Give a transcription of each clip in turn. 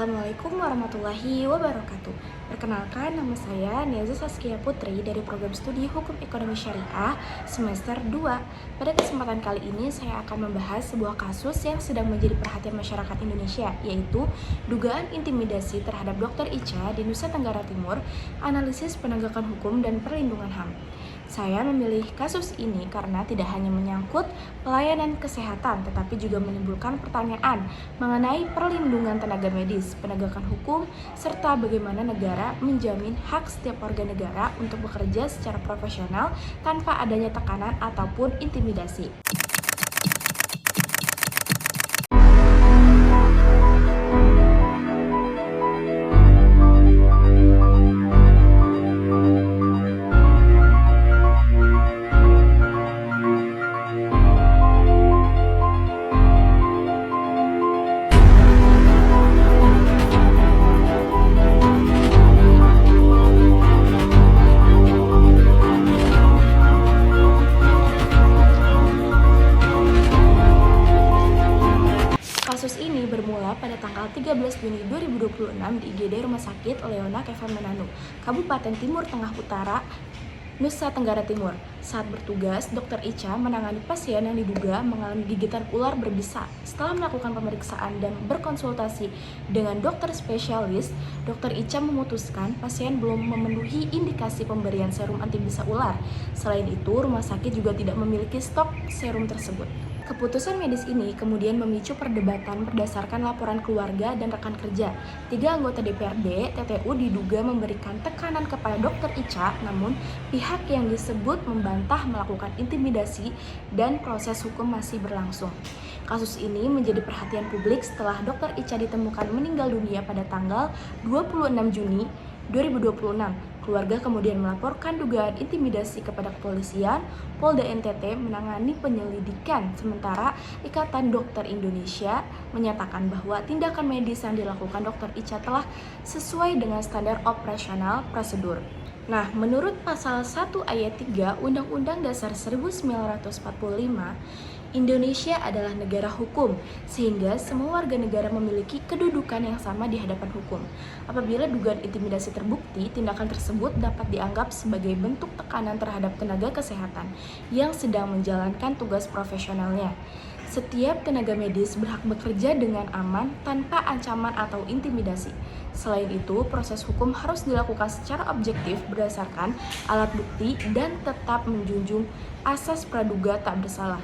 Assalamualaikum warahmatullahi wabarakatuh. Perkenalkan, nama saya Niaza Saskia Putri dari Program Studi Hukum Ekonomi Syariah semester 2. Pada kesempatan kali ini saya akan membahas sebuah kasus yang sedang menjadi perhatian masyarakat Indonesia, yaitu dugaan intimidasi terhadap Dr. Icha di Nusa Tenggara Timur, analisis penegakan hukum dan perlindungan HAM. Saya memilih kasus ini karena tidak hanya menyangkut pelayanan kesehatan, tetapi juga menimbulkan pertanyaan mengenai perlindungan tenaga medis, penegakan hukum, serta bagaimana negara menjamin hak setiap warga negara untuk bekerja secara profesional tanpa adanya tekanan ataupun intimidasi. Kasus ini bermula pada tanggal 13 Juni 2026 di IGD Rumah Sakit Leona Keva Manado, Kabupaten Timur Tengah Utara, Nusa Tenggara Timur. Saat bertugas, Dr. Icha menangani pasien yang diduga mengalami gigitan ular berbisa. Setelah melakukan pemeriksaan dan berkonsultasi dengan dokter spesialis, Dr. Icha memutuskan pasien belum memenuhi indikasi pemberian serum antibisa ular. Selain itu, rumah sakit juga tidak memiliki stok serum tersebut. Keputusan medis ini kemudian memicu perdebatan berdasarkan laporan keluarga dan rekan kerja. 3 anggota DPRD TTU diduga memberikan tekanan kepada Dr. Icha, namun pihak yang disebut membantah melakukan intimidasi dan proses hukum masih berlangsung. Kasus ini menjadi perhatian publik setelah Dr. Icha ditemukan meninggal dunia pada tanggal 26 Juni 2026. Keluarga kemudian melaporkan dugaan intimidasi kepada kepolisian. Polda NTT menangani penyelidikan, sementara Ikatan Dokter Indonesia menyatakan bahwa tindakan medis yang dilakukan Dr. Icha telah sesuai dengan standar operasional prosedur. Nah, menurut pasal 1 ayat 3 Undang-Undang Dasar 1945, Indonesia adalah negara hukum, sehingga semua warga negara memiliki kedudukan yang sama di hadapan hukum. Apabila dugaan intimidasi terbukti, tindakan tersebut dapat dianggap sebagai bentuk tekanan terhadap tenaga kesehatan yang sedang menjalankan tugas profesionalnya. Setiap tenaga medis berhak bekerja dengan aman tanpa ancaman atau intimidasi. Selain itu, proses hukum harus dilakukan secara objektif berdasarkan alat bukti dan tetap menjunjung asas praduga tak bersalah.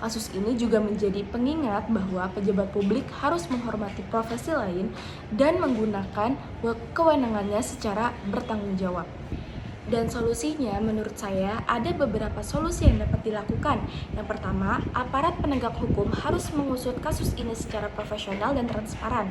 Kasus ini juga menjadi pengingat bahwa pejabat publik harus menghormati profesi lain dan menggunakan kewenangannya secara bertanggung jawab. Dan solusinya menurut saya ada beberapa solusi yang dapat dilakukan. Yang pertama, aparat penegak hukum harus mengusut kasus ini secara profesional dan transparan.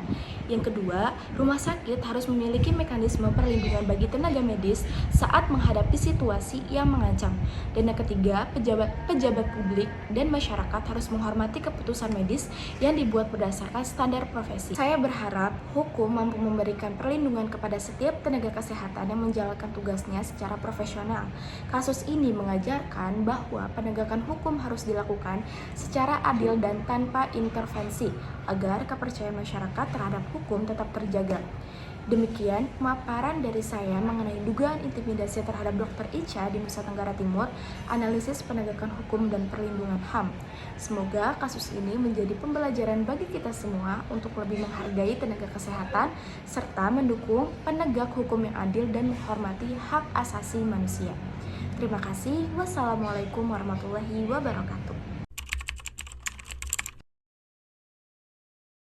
Yang kedua, rumah sakit harus memiliki mekanisme perlindungan bagi tenaga medis saat menghadapi situasi yang mengancam. Dan yang ketiga, pejabat publik dan masyarakat harus menghormati keputusan medis yang dibuat berdasarkan standar profesi. Saya berharap hukum mampu memberikan perlindungan kepada setiap tenaga kesehatan yang menjalankan tugasnya secara profesional. Kasus ini mengajarkan bahwa penegakan hukum harus dilakukan secara adil dan tanpa intervensi agar kepercayaan masyarakat terhadap hukum tetap terjaga. Demikian pemaparan dari saya mengenai dugaan intimidasi terhadap Dr. Icha di Nusa Tenggara Timur, analisis penegakan hukum dan perlindungan HAM. Semoga kasus ini menjadi pembelajaran bagi kita semua untuk lebih menghargai tenaga kesehatan serta mendukung penegak hukum yang adil dan menghormati hak asasi manusia. Terima kasih. Wassalamualaikum warahmatullahi wabarakatuh.